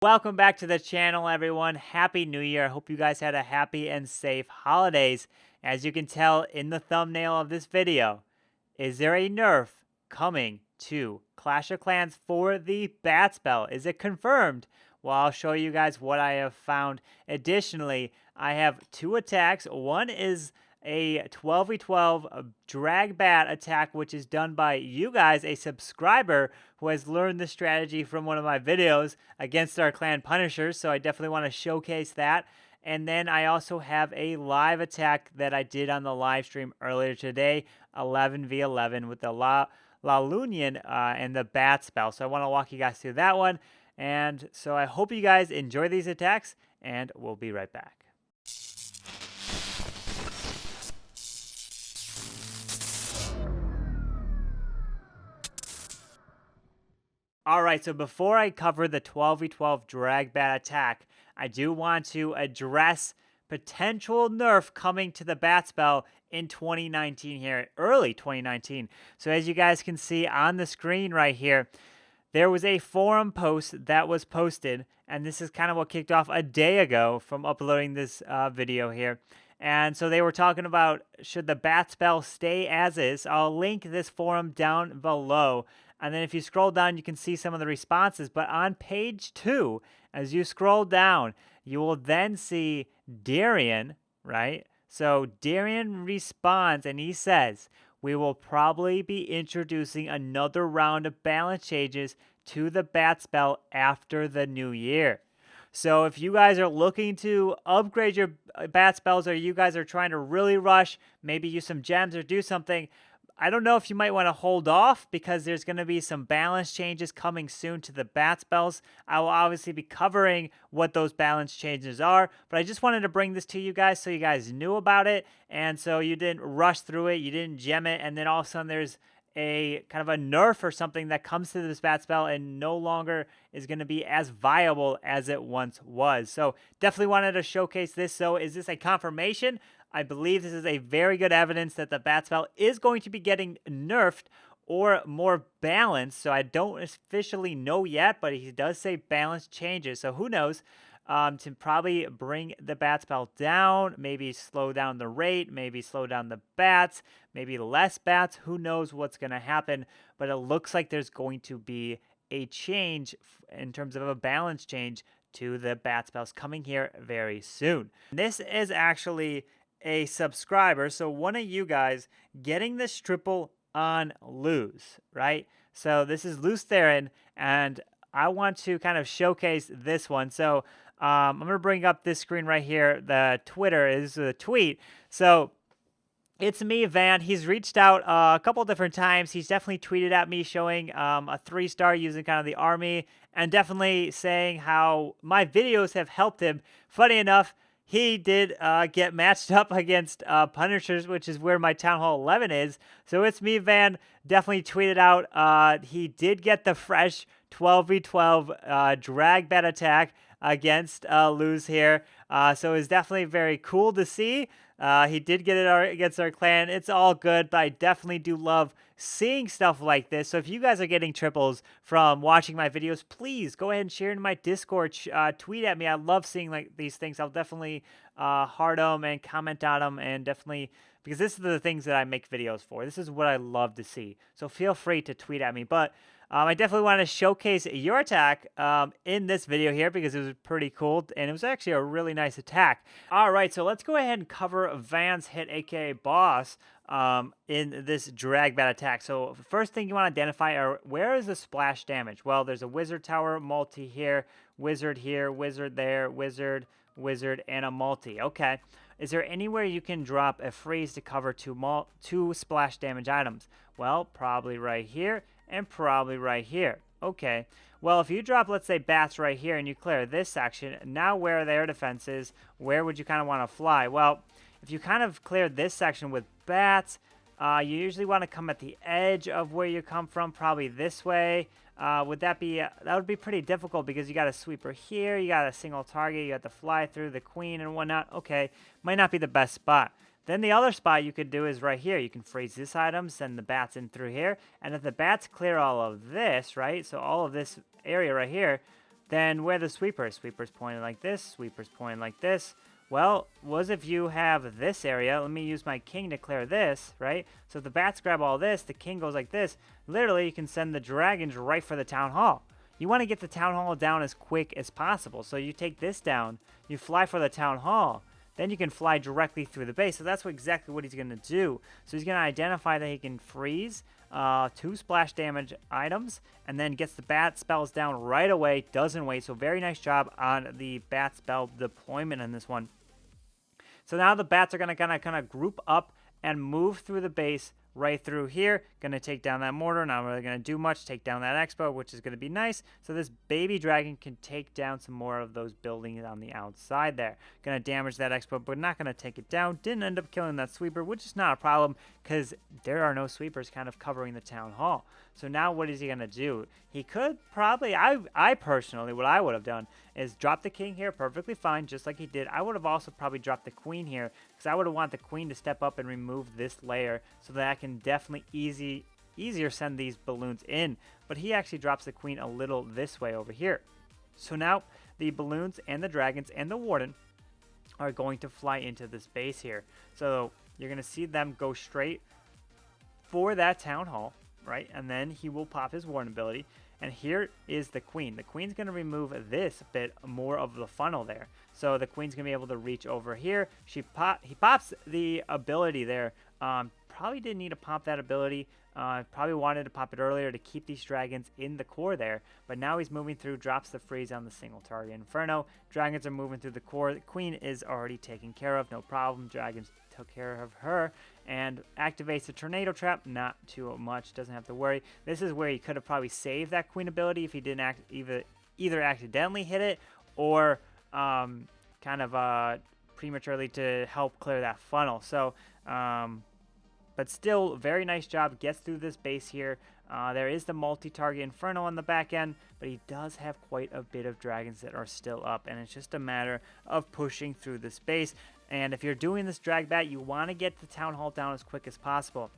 Welcome back to the channel, everyone. Happy New Year. I hope you guys had a happy and safe holidays. As you can tell in the thumbnail of this video, is there a nerf coming to Clash of Clans for the bat spell? Is it confirmed? Well, I'll show you guys what I have found. Additionally, I have two attacks. One is a 12v12 DragBat attack, which is done by you guys, a subscriber who has learned the strategy from one of my videos against our clan punishers. So I definitely want to showcase that. And then I also have a live attack that I did on the live stream earlier today, 11v11 with the Lalunian and the bat spell. So I want to walk you guys through that one. And so I hope you guys enjoy these attacks, and we'll be right back. Alright, so before I cover the 12v12 DragBat attack, I do want to address potential nerf coming to the bat spell in 2019 here, early 2019. So as you guys can see on the screen right here, there was a forum post that was posted, and this is kind of what kicked off a day ago from uploading this video here. And so they were talking about, should the bat spell stay as is? I'll link this forum down below. And then if you scroll down, you can see some of the responses. But on page 2, as you scroll down, you will then see Darian, right? So Darian responds, and he says, we will probably be introducing another round of balance changes to the bat spell after the new year. So if you guys are looking to upgrade your bat spells, or you guys are trying to really rush, maybe use some gems or do something, I don't know if you might want to hold off, because there's going to be some balance changes coming soon to the bat spells. I will obviously be covering what those balance changes are, but I just wanted to bring this to you guys so you guys knew about it, and so you didn't rush through it, you didn't gem it, and then all of a sudden there's a kind of a nerf or something that comes to this bat spell and no longer is going to be as viable as it once was. So definitely wanted to showcase this. So is this a confirmation? I believe this is a very good evidence that the bat spell is going to be getting nerfed or more balanced. So I don't officially know yet, but he does say balance changes. So who knows? To probably bring the bat spell down, maybe slow down the rate, maybe slow down the bats, maybe less bats. Who knows what's going to happen? But it looks like there's going to be a change in terms of a balance change to the bat spells coming here very soon. This is actually a subscriber, so one of you guys getting this triple on Luz, right? So this is Luz Theron, and I want to kind of showcase this one. So I'm going to bring up this screen right here. The Twitter is a tweet. So it's me, Van. He's reached out a couple different times. He's definitely tweeted at me showing a 3-star using kind of the army, and definitely saying how my videos have helped him. Funny enough, he did get matched up against Punishers, which is where my Town Hall 11 is. So it's me, Van. Definitely tweeted out. He did get the fresh 12v12 DragBat attack against Luz here. So it's definitely very cool to see. He did get it against our clan. It's all good, but I definitely do love seeing stuff like this. So if you guys are getting triples from watching my videos, please go ahead and share in my Discord. Tweet at me. I love seeing like these things. I'll definitely heart them and comment on them, and definitely, because this is the things that I make videos for. This is what I love to see. So feel free to tweet at me. But I definitely want to showcase your attack in this video here, because it was pretty cool, and it was actually a really nice attack. All right, so let's go ahead and cover Van's hit, aka boss, in this DragBat attack. So first thing you want to identify are, where is the splash damage? Well, there's a wizard tower, multi here, wizard there, wizard, and a multi. Okay. Is there anywhere you can drop a freeze to cover two splash damage items? Well, probably right here, and probably right here. Okay, well, if you drop, let's say, bats right here, and you clear this section, now where are their defenses? Where would you kind of want to fly? Well, if you kind of clear this section with bats, you usually want to come at the edge of where you come from, probably this way. That would be pretty difficult, because you got a sweeper here, you got a single target, you got to fly through the queen and whatnot. Okay, might not be the best spot. Then the other spot you could do is right here. You can freeze this item, send the bats in through here, and if the bats clear all of this, right, so all of this area right here, then where the sweepers? Sweepers pointing like this, sweepers pointing like this. Well, what if you have this area? Let me use my king to clear this, right? So if the bats grab all this, the king goes like this. Literally, you can send the dragons right for the town hall. You want to get the town hall down as quick as possible. So you take this down, you fly for the town hall, then you can fly directly through the base. So that's exactly what he's going to do. So he's going to identify that he can freeze 2 splash damage items, and then gets the bat spells down right away, doesn't wait. So very nice job on the bat spell deployment in this one. So now the bats are going to kind of group up and move through the base right through here. Going to take down that mortar. Not really going to do much. Take down that expo, which is going to be nice. So this baby dragon can take down some more of those buildings on the outside there. Going to damage that expo, but not going to take it down. Didn't end up killing that sweeper, which is not a problem because there are no sweepers kind of covering the town hall. So now what is he going to do? He could probably, I personally, what I would have done is drop the king here perfectly fine, just like he did. I would have also probably dropped the queen here because I would have wanted the queen to step up and remove this layer so that I can definitely easier send these balloons in. But he actually drops the queen a little this way over here. So now the balloons and the dragons and the warden are going to fly into this base here. So you're going to see them go straight for that town hall, right? And then he will pop his warden ability. And here is the queen. The queen's going to remove this bit more of the funnel there. So the queen's going to be able to reach over here. He pops the ability there. Probably didn't need to pop that ability. Probably wanted to pop it earlier to keep these dragons in the core there. But now he's moving through, drops the freeze on the single target Inferno. Dragons are moving through the core. The queen is already taken care of. No problem. Dragons took care of her. And activates the tornado trap. Not too much. Doesn't have to worry. This is where he could have probably saved that queen ability if he didn't either accidentally hit it or kind of prematurely to help clear that funnel. So, but still, very nice job. Gets through this base here. There is the multi-target Inferno on the back end, but he does have quite a bit of dragons that are still up, and it's just a matter of pushing through this base. And if you're doing this DragBat, you want to get the town hall down as quick as possible.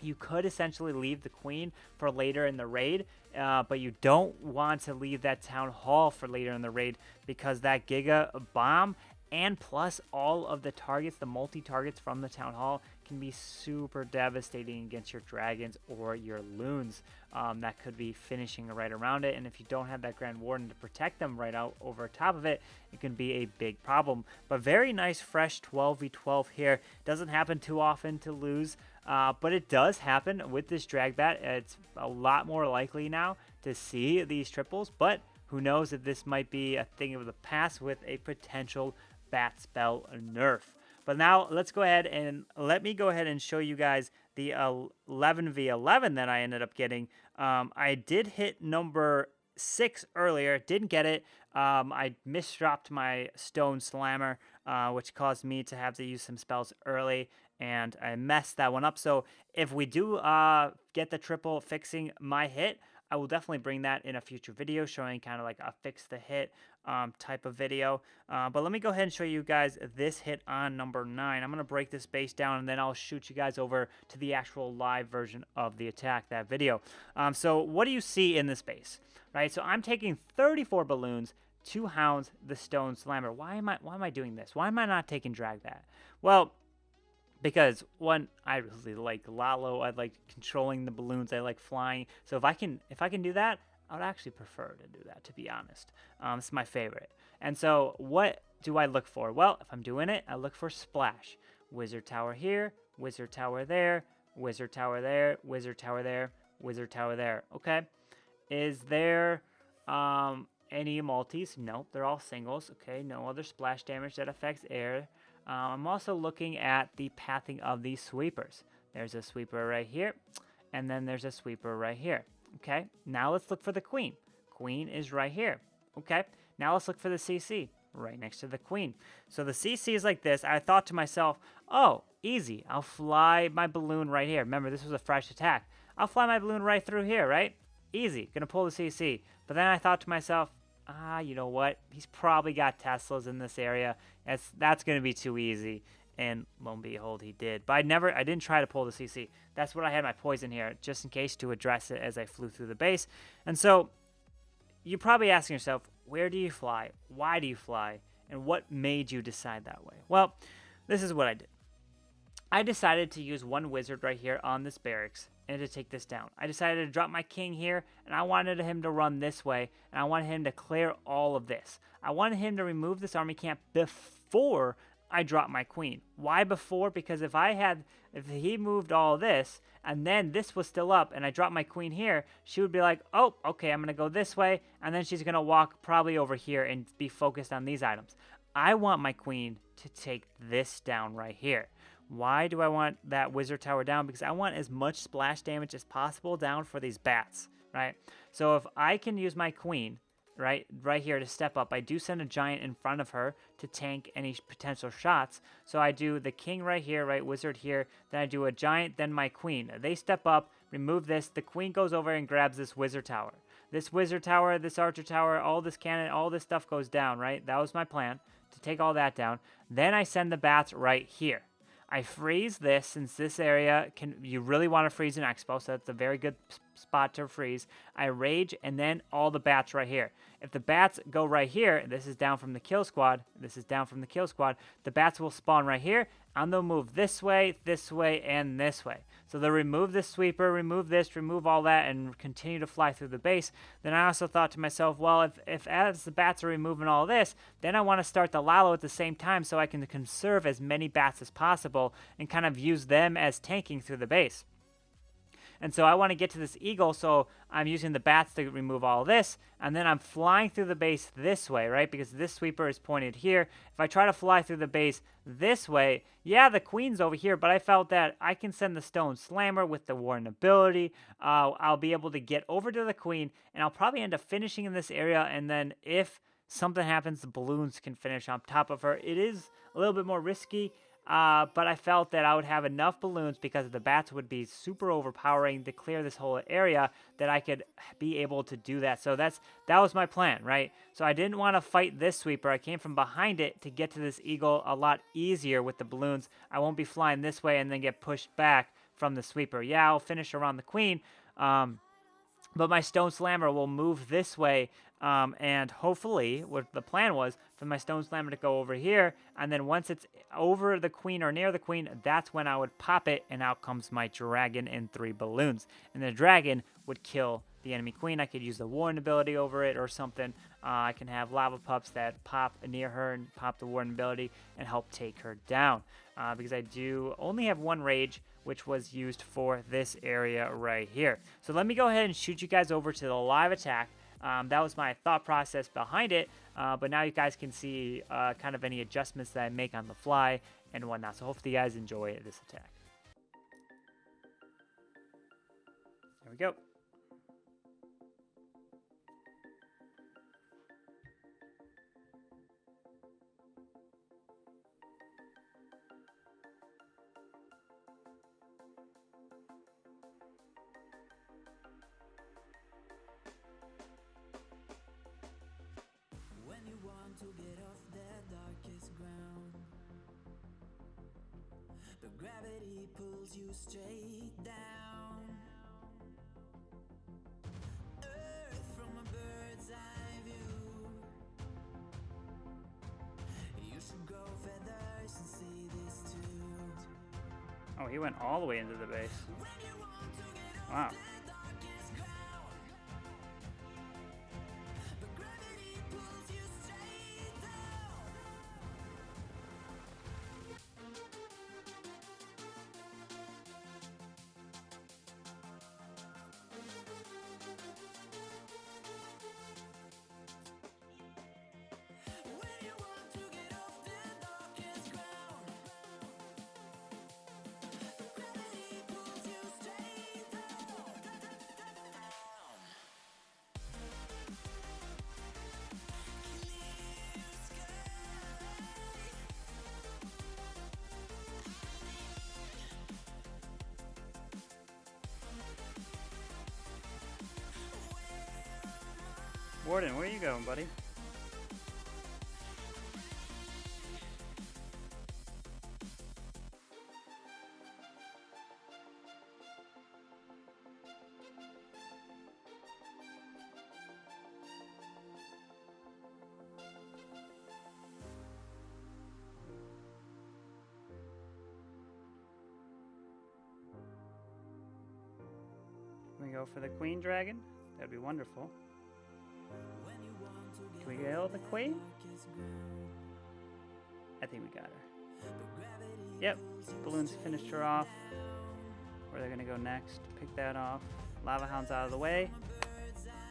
You could essentially leave the queen for later in the raid, but you don't want to leave that town hall for later in the raid because that Giga Bomb and plus all of the targets, the multi-targets from the town hall, can be super devastating against your dragons or your loons. That could be finishing right around it, and if you don't have that Grand Warden to protect them right out over top of it, it can be a big problem. But very nice fresh 12v12 here. Doesn't happen too often to lose, but it does happen with this DragBat. It's a lot more likely now to see these triples, but who knows if this might be a thing of the past with a potential bat spell nerf. But now let's go ahead and let me go ahead and show you guys the 11v11 that I ended up getting. I did hit number 6 earlier, didn't get it. I misdropped my Stone Slammer, which caused me to have to use some spells early, and I messed that one up. So if we do get the triple fixing my hit, I will definitely bring that in a future video showing kind of like a fix the hit type of video. But let me go ahead and show you guys this hit on number 9. I'm going to break this base down and then I'll shoot you guys over to the actual live version of the attack, that video. So what do you see in this base? Right, so I'm taking 34 balloons, 2 hounds, the Stone Slammer. Why am I doing this? Why am I not taking DragBat? Well, because one, I really like Lalo. I like controlling the balloons. I like flying. So if I can do that, I would actually prefer to do that, to be honest. It's my favorite. And so what do I look for? Well, if I'm doing it, I look for splash. Wizard tower here, wizard tower there, wizard tower there, wizard tower there, wizard tower there. Okay. Is there any multis? Nope, they're all singles. Okay, no other splash damage that affects air. I'm also looking at the pathing of these sweepers. There's a sweeper right here, and then there's a sweeper right here. Okay, now let's look for the queen. Queen is right here. Okay, now let's look for the CC right next to the queen. So the CC is like this. I thought to myself, oh, easy. I'll fly my balloon right here. Remember, this was a fresh attack. I'll fly my balloon right through here, right? Easy. Gonna pull the CC. But then I thought to myself, you know what? He's probably got Teslas in this area. That's going to be too easy. And lo and behold, he did. But I didn't try to pull the CC. That's what I had my poison here, just in case to address it as I flew through the base. And so you're probably asking yourself, Where do you fly? Why do you fly? And what made you decide that way? Well, this is what I did. I decided to use one wizard right here on this barracks and to take this down. I decided to drop my king here, and I wanted him to run this way, and I wanted him to clear all of this. I wanted him to remove this army camp before I dropped my queen. Why before? Because if he moved all this, and then this was still up, and I dropped my queen here, she would be like, oh, okay, I'm going to go this way, and then she's going to walk probably over here and be focused on these items. I want my queen to take this down right here. Why do I want that wizard tower down? Because I want as much splash damage as possible down for these bats, right? So if I can use my queen, right here to step up, I do send a giant in front of her to tank any potential shots. So I do the king right here, right, wizard here, then I do a giant, then my queen. They step up, remove this, the queen goes over and grabs this wizard tower. This wizard tower, this archer tower, all this cannon, all this stuff goes down, right? That was my plan, to take all that down. Then I send the bats right here. I freeze this, since this area you really want to freeze an expo, so that's a very good spot to freeze. I rage, and then all the bats right here. If the bats go right here, this is down from the kill squad, the bats will spawn right here, and they'll move this way, and this way. So they'll remove this sweeper, remove this, remove all that, and continue to fly through the base. Then I also thought to myself, well, if as the bats are removing all this, then I want to start the Lalo at the same time so I can conserve as many bats as possible and kind of use them as tanking through the base. And so I want to get to this eagle, so I'm using the bats to remove all this, and then I'm flying through the base this way, right? Because this sweeper is pointed here. If I try to fly through the base this way, yeah, the queen's over here, but I felt that I can send the stone slammer with the warden ability. I'll be able to get over to the queen, and I'll probably end up finishing in this area, and then if something happens, the balloons can finish on top of her. It is a little bit more risky, but I felt that I would have enough balloons because the bats would be super overpowering to clear this whole area that I could be able to do that. So that was my plan, right? So I didn't want to fight this sweeper. I came from behind it to get to this eagle a lot easier with the balloons. I won't be flying this way and then get pushed back from the sweeper. Yeah, I'll finish around the queen, but my stone slammer will move this way, and hopefully, what the plan was, for my stone slammer to go over here, and then once it's over the queen or near the queen, that's when I would pop it, and out comes my dragon and 3 balloons. And the dragon would kill the enemy queen. I could use the warden ability over it or something. I can have lava pups that pop near her and pop the warden ability and help take her down. Because I do only have 1 rage, which was used for this area right here. So let me go ahead and shoot you guys over to the live attack. That was my thought process behind it, but now you guys can see kind of any adjustments that I make on the fly and whatnot. So hopefully you guys enjoy this attack. There we go. To get off the darkest ground, but gravity pulls you straight down. Earth from a bird's eye view. You should grow feathers and see this too. Oh, he went all the way into the base. Wow. Warden, where are you going, buddy? Go for the queen dragon. That'd be wonderful. Can we kill the queen? I think we got her. Yep, balloons finished her off. Where they're gonna go next? Pick that off. Lava Hound's out of the way.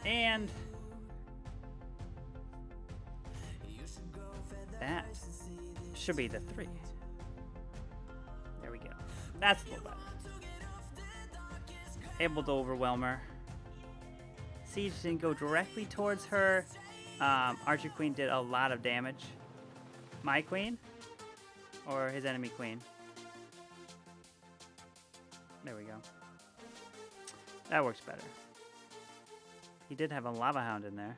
And that should be the 3. There we go. That's a little better. Able to overwhelm her. Siege didn't go directly towards her. Archer Queen did a lot of damage. My queen? Or his enemy queen? There we go. That works better. He did have a Lava Hound in there.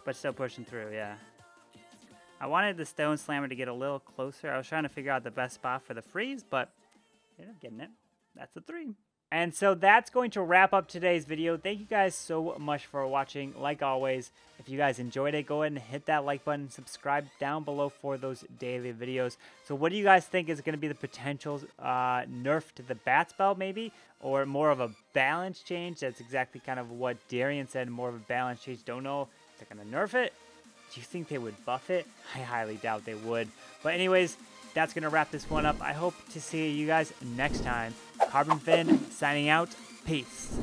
But still pushing through, yeah. I wanted the Stone Slammer to get a little closer. I was trying to figure out the best spot for the freeze, but I ended up getting it. That's a 3. And so that's going to wrap up today's video. Thank you guys so much for watching. Like always, if you guys enjoyed it, go ahead and hit that like button. Subscribe down below for those daily videos. So what do you guys think is going to be the potential nerf to the bat spell maybe? Or more of a balance change? That's exactly kind of what Darian said, more of a balance change. Don't know if they're going to nerf it. Do you think they would buff it? I highly doubt they would. But anyways, that's going to wrap this one up. I hope to see you guys next time. Carbonfin signing out. Peace.